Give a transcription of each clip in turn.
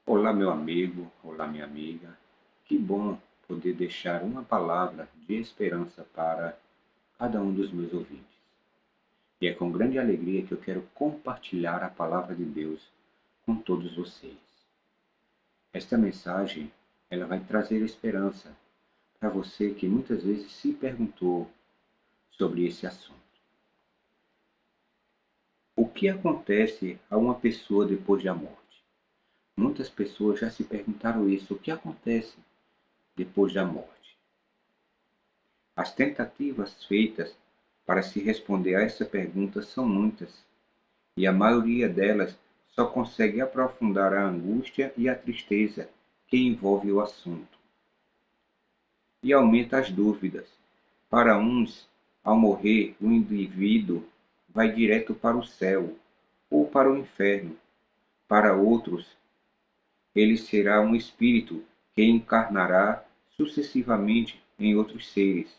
Olá, meu amigo, olá, minha amiga. Que bom poder deixar uma palavra de esperança para cada um dos meus ouvintes. E é com grande alegria que eu quero compartilhar a palavra de Deus com todos vocês. Esta mensagem, ela vai trazer esperança para você que muitas vezes se perguntou sobre esse assunto. O que acontece a uma pessoa depois da morte? Muitas pessoas já se perguntaram isso. O que acontece depois da morte? As tentativas feitas para se responder a essa pergunta são muitas, e a maioria delas só consegue aprofundar a angústia e a tristeza que envolve o assunto, e aumenta as dúvidas. Para uns, ao morrer, o indivíduo vai direto para o céu ou para o inferno. Para outros, ele será um espírito que encarnará sucessivamente em outros seres.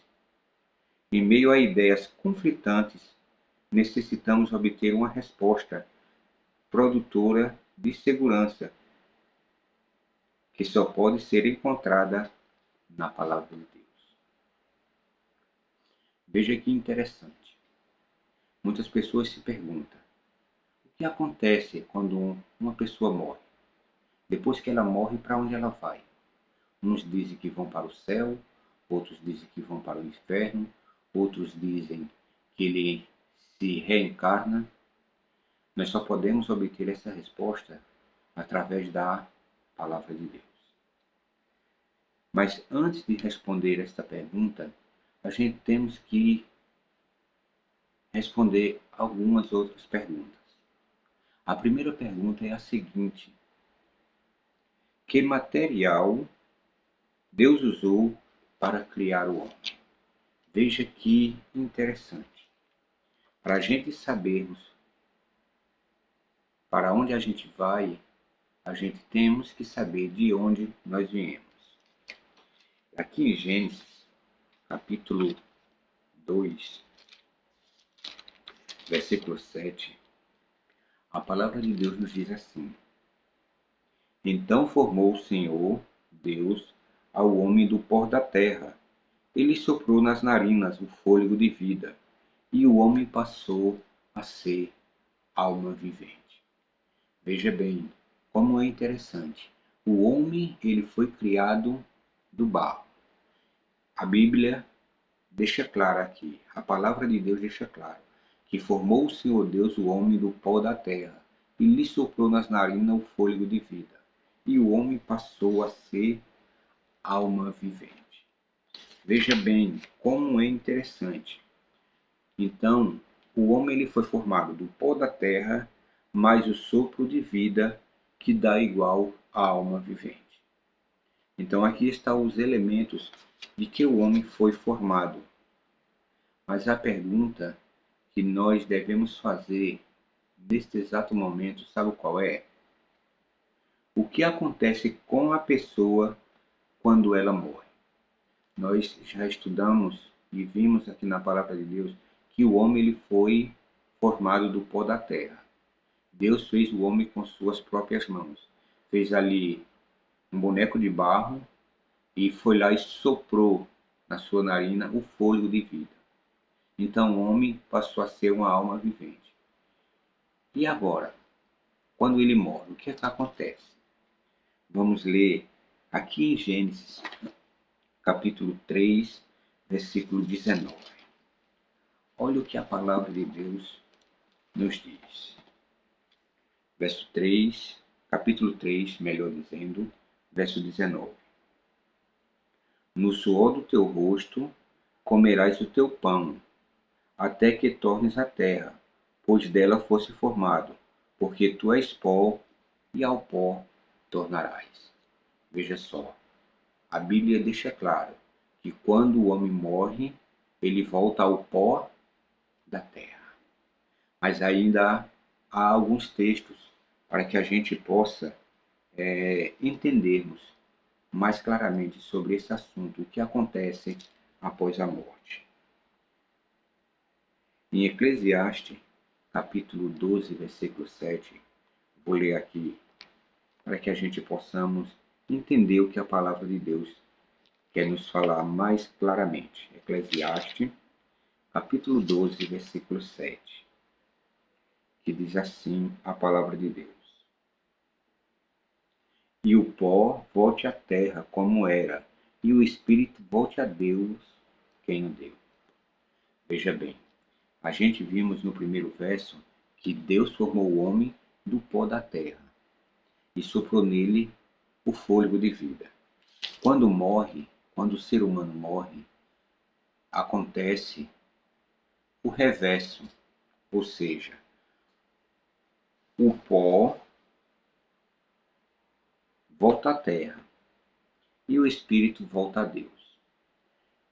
Em meio a ideias conflitantes, necessitamos obter uma resposta produtora de segurança, que só pode ser encontrada na palavra de Deus. Veja que interessante. Muitas pessoas se perguntam: o que acontece quando uma pessoa morre? Depois que ela morre, para onde ela vai? Uns dizem que vão para o céu, outros dizem que vão para o inferno, outros dizem que ele se reencarna. Nós só podemos obter essa resposta através da palavra de Deus. Mas antes de responder esta pergunta, a gente temos que responder algumas outras perguntas. A primeira pergunta é a seguinte: que material Deus usou para criar o homem? Veja que interessante. Para a gente sabermos para onde a gente vai, a gente temos que saber de onde nós viemos. Aqui em Gênesis, capítulo 2, versículo 7, a palavra de Deus nos diz assim: Então formou o Senhor, Deus, ao homem do pó da terra. Ele soprou nas narinas o fôlego de vida, e o homem passou a ser alma vivente. Veja bem como é interessante. O homem, ele foi criado do barro. A Bíblia deixa claro aqui, a palavra de Deus deixa claro, que formou o Senhor Deus o homem do pó da terra, e lhe soprou nas narinas o fôlego de vida, e o homem passou a ser alma vivente. Veja bem como é interessante. Então, o homem ele foi formado do pó da terra, mais o sopro de vida que dá igual à alma vivente. Então, aqui estão os elementos de que o homem foi formado. Mas a pergunta que nós devemos fazer neste exato momento, sabe qual é? O que acontece com a pessoa quando ela morre? Nós já estudamos e vimos aqui na palavra de Deus que o homem ele foi formado do pó da terra. Deus fez o homem com suas próprias mãos. Fez ali um boneco de barro e foi lá e soprou na sua narina o fôlego de vida. Então o homem passou a ser uma alma vivente. E agora, quando ele morre, o que é que acontece? Vamos ler aqui em Gênesis, capítulo 3, versículo 19. Olha o que a palavra de Deus nos diz. Verso 3, capítulo 3, melhor dizendo, verso 19. No suor do teu rosto comerás o teu pão, até que tornes a terra, pois dela fosse formado, porque tu és pó, e ao pó tornarás. Veja só, a Bíblia deixa claro que quando o homem morre, ele volta ao pó da terra. Mas ainda há alguns textos para que a gente possa entendermos mais claramente sobre esse assunto, o que acontece após a morte. Em Eclesiastes, capítulo 12, versículo 7, vou ler aqui. para que a gente possamos entender o que a palavra de Deus quer nos falar mais claramente. Eclesiastes, capítulo 12, versículo 7, que diz assim a palavra de Deus: E o pó volte à terra como era, e o espírito volte a Deus, quem o deu. Veja bem, a gente vimos no primeiro verso que Deus formou o homem do pó da terra e soprou nele o fôlego de vida. Quando o ser humano morre, acontece o reverso, ou seja, o pó volta à terra e o espírito volta a Deus.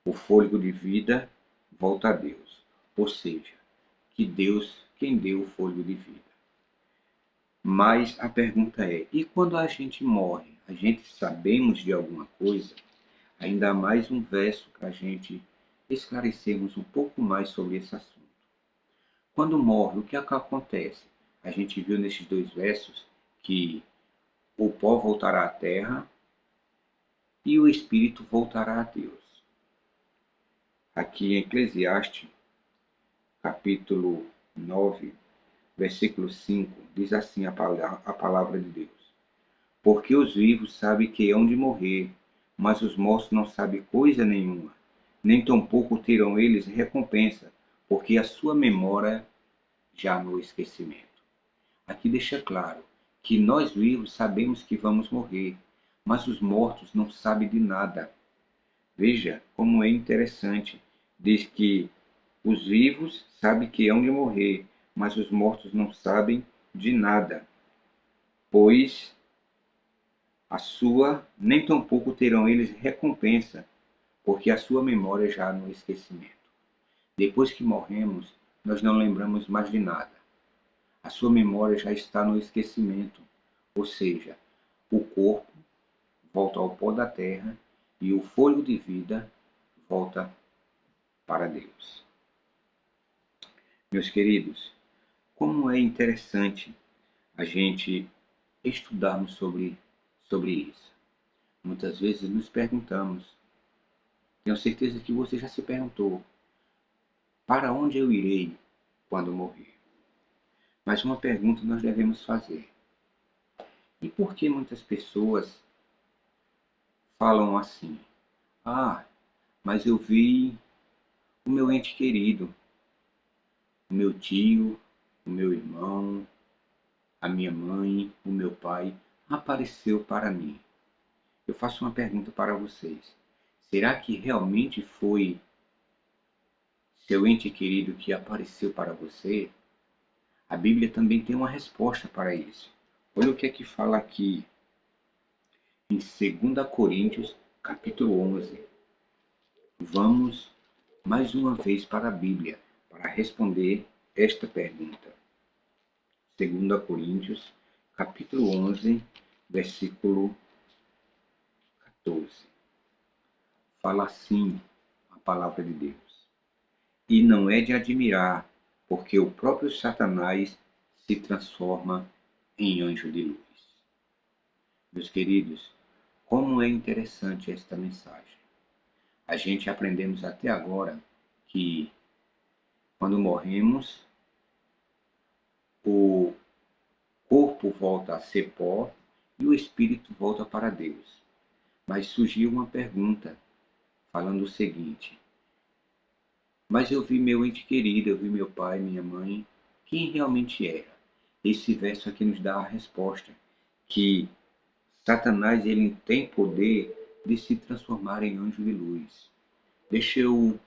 O fôlego de vida volta a Deus, ou seja, que Deus quem deu o fôlego de vida. Mas a pergunta é: e quando a gente morre, a gente sabemos de alguma coisa? Ainda há mais um verso para a gente esclarecermos um pouco mais sobre esse assunto. Quando morre, o que acontece? A gente viu nesses dois versos que o pó voltará à terra e o espírito voltará a Deus. Aqui em Eclesiastes, capítulo 9, versículo 5, diz assim a palavra de Deus: Porque os vivos sabem que hão de morrer, mas os mortos não sabem coisa nenhuma, nem tampouco terão eles recompensa, porque a sua memória já no esquecimento. Aqui deixa claro que nós vivos sabemos que vamos morrer, mas os mortos não sabem de nada. Veja como é interessante. Diz que os vivos sabem que hão de morrer, mas os mortos não sabem de nada, pois nem tampouco terão eles recompensa, porque a sua memória já no esquecimento. Depois que morremos, nós não lembramos mais de nada. A sua memória já está no esquecimento, ou seja, o corpo volta ao pó da terra e o fôlego de vida volta para Deus. Meus queridos, como é interessante a gente estudarmos sobre isso. Muitas vezes nos perguntamos, tenho certeza que você já se perguntou, para onde eu irei quando morrer? Mas uma pergunta nós devemos fazer: e por que muitas pessoas falam assim? Ah, mas eu vi o meu ente querido, o meu tio, o meu irmão, a minha mãe, o meu pai, apareceu para mim. Eu faço uma pergunta para vocês. Será que realmente foi seu ente querido que apareceu para você? A Bíblia também tem uma resposta para isso. Olha o que é que fala aqui em 2 Coríntios, capítulo 11. Vamos mais uma vez para a Bíblia para responder esta pergunta. 2 Coríntios, capítulo 11, versículo 14. Fala assim a palavra de Deus: E não é de admirar, porque o próprio Satanás se transforma em anjo de luz. Meus queridos, como é interessante esta mensagem. A gente aprendemos até agora que quando morremos, o corpo volta a ser pó e o espírito volta para Deus. Mas surgiu uma pergunta falando o seguinte: mas eu vi meu ente querido, eu vi meu pai, minha mãe, quem realmente era? Esse verso aqui nos dá a resposta, que Satanás ele tem poder de se transformar em anjo de luz. Deixa eu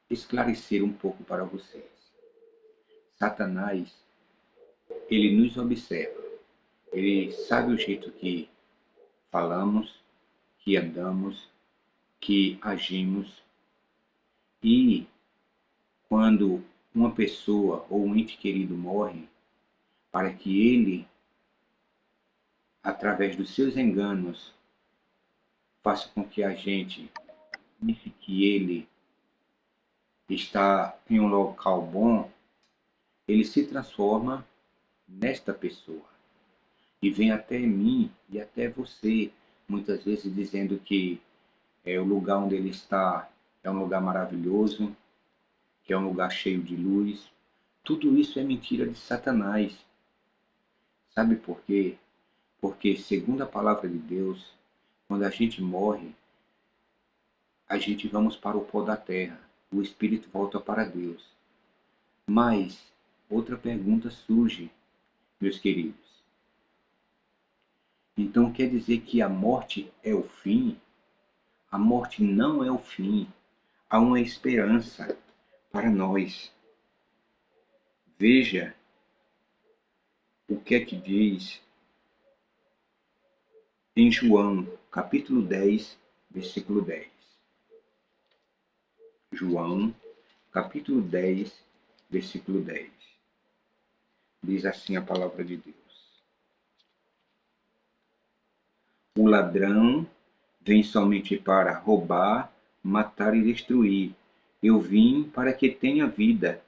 esclarecer um pouco para vocês. Satanás, ele nos observa. Ele sabe o jeito que falamos, que andamos, que agimos. E quando uma pessoa ou um ente querido morre, para que ele, através dos seus enganos, faça com que a gente pense que ele está em um local bom, ele se transforma nesta pessoa. e vem até mim e até você, muitas vezes dizendo que o lugar onde ele está é um lugar maravilhoso, que é um lugar cheio de luz. Tudo isso é mentira de Satanás. Sabe por quê? Porque, segundo a palavra de Deus, quando a gente morre, a gente vamos para o pó da terra. O espírito volta para Deus. Mas outra pergunta surge, meus queridos. Então quer dizer que a morte é o fim? A morte não é o fim. Há uma esperança para nós. Veja o que é que diz em João, capítulo 10, versículo 10. João, capítulo 10, versículo 10. Diz assim a palavra de Deus: O ladrão vem somente para roubar, matar e destruir. Eu vim para que tenha vida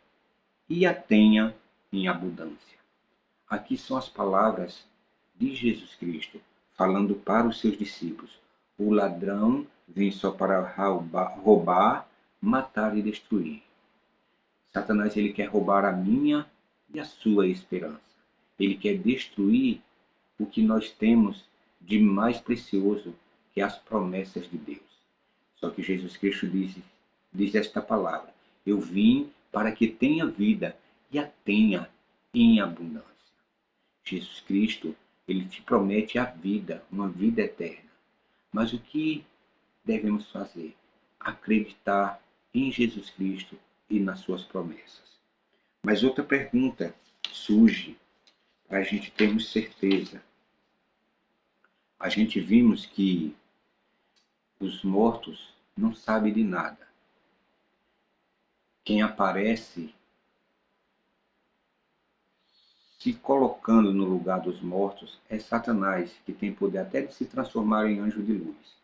e a tenha em abundância. Aqui são as palavras de Jesus Cristo, falando para os seus discípulos. O ladrão vem só para roubar, matar e destruir. Satanás ele quer roubar a minha e a sua esperança. Ele quer destruir o que nós temos de mais precioso, que é as promessas de Deus. Só que Jesus Cristo diz esta palavra: Eu vim para que tenha vida e a tenha em abundância. Jesus Cristo, ele te promete a vida, uma vida eterna. Mas o que devemos fazer? Acreditar em Jesus Cristo e nas suas promessas. Mas outra pergunta surge para a gente termos certeza. A gente vimos que os mortos não sabem de nada. Quem aparece se colocando no lugar dos mortos é Satanás, que tem poder até de se transformar em anjo de luz.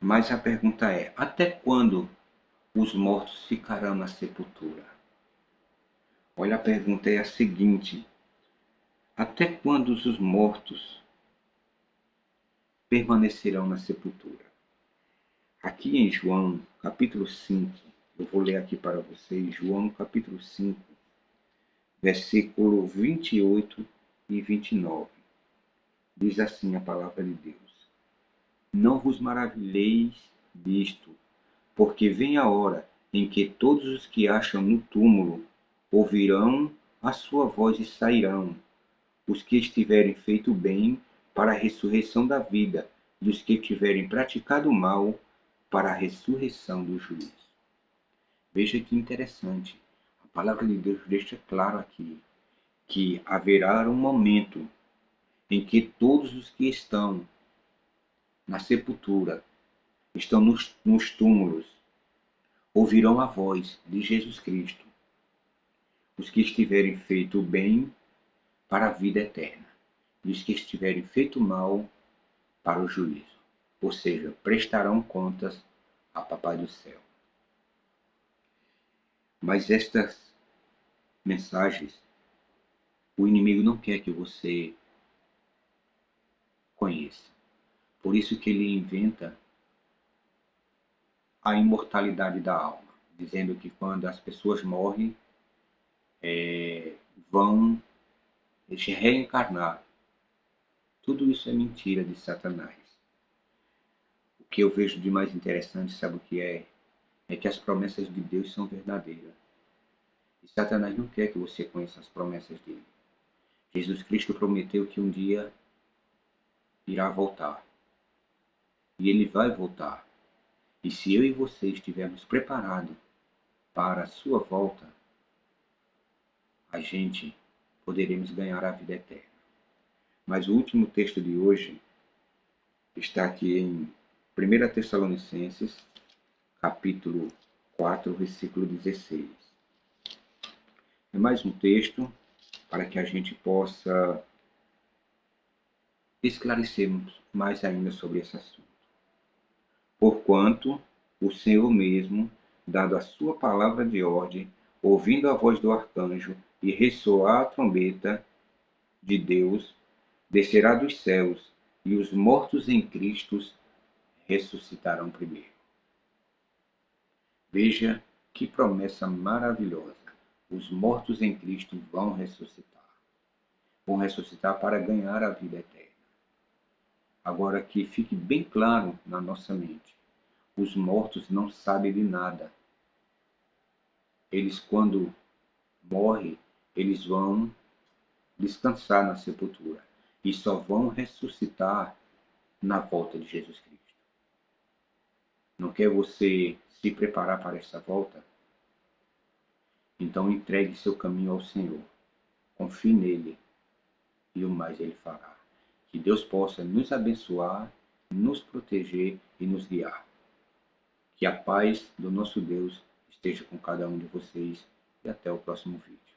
Mas a pergunta é: até quando os mortos ficarão na sepultura? Olha, a pergunta é a seguinte: até quando os mortos permanecerão na sepultura? Aqui em João, capítulo 5, eu vou ler aqui para vocês, João, capítulo 5, versículo 28 e 29. Diz assim a palavra de Deus: Não vos maravilheis disto, porque vem a hora em que todos os que acham no túmulo ouvirão a sua voz e sairão, os que estiverem feito bem para a ressurreição da vida, e os que tiverem praticado mal para a ressurreição do juízo. Veja que interessante. A palavra de Deus deixa claro aqui que haverá um momento em que todos os que estão na sepultura, estão nos túmulos, ouvirão a voz de Jesus Cristo, os que estiverem feito bem para a vida eterna, e os que estiverem feito mal para o juízo, ou seja, prestarão contas a Papai do Céu. Mas estas mensagens, o inimigo não quer que você conheça. Por isso que ele inventa a imortalidade da alma, dizendo que quando as pessoas morrem, vão reencarnar. Tudo isso é mentira de Satanás. O que eu vejo de mais interessante, sabe o que é? É que as promessas de Deus são verdadeiras. E Satanás não quer que você conheça as promessas dele. Jesus Cristo prometeu que um dia irá voltar. E ele vai voltar. E se eu e você estivermos preparados para a sua volta, a gente poderemos ganhar a vida eterna. Mas o último texto de hoje está aqui em 1 Tessalonicenses, capítulo 4, versículo 16. É mais um texto para que a gente possa esclarecermos mais ainda sobre esse assunto. Porquanto o Senhor mesmo, dado a sua palavra de ordem, ouvindo a voz do arcanjo e ressoar a trombeta de Deus, descerá dos céus, e os mortos em Cristo ressuscitarão primeiro. Veja que promessa maravilhosa! Os mortos em Cristo vão ressuscitar. Vão ressuscitar para ganhar a vida eterna. Agora que fique bem claro na nossa mente, os mortos não sabem de nada. Eles, quando morrem, eles vão descansar na sepultura e só vão ressuscitar na volta de Jesus Cristo. Não quer você se preparar para essa volta? Então entregue seu caminho ao Senhor. Confie nele e o mais ele fará. Que Deus possa nos abençoar, nos proteger e nos guiar. Que a paz do nosso Deus esteja com cada um de vocês e até o próximo vídeo.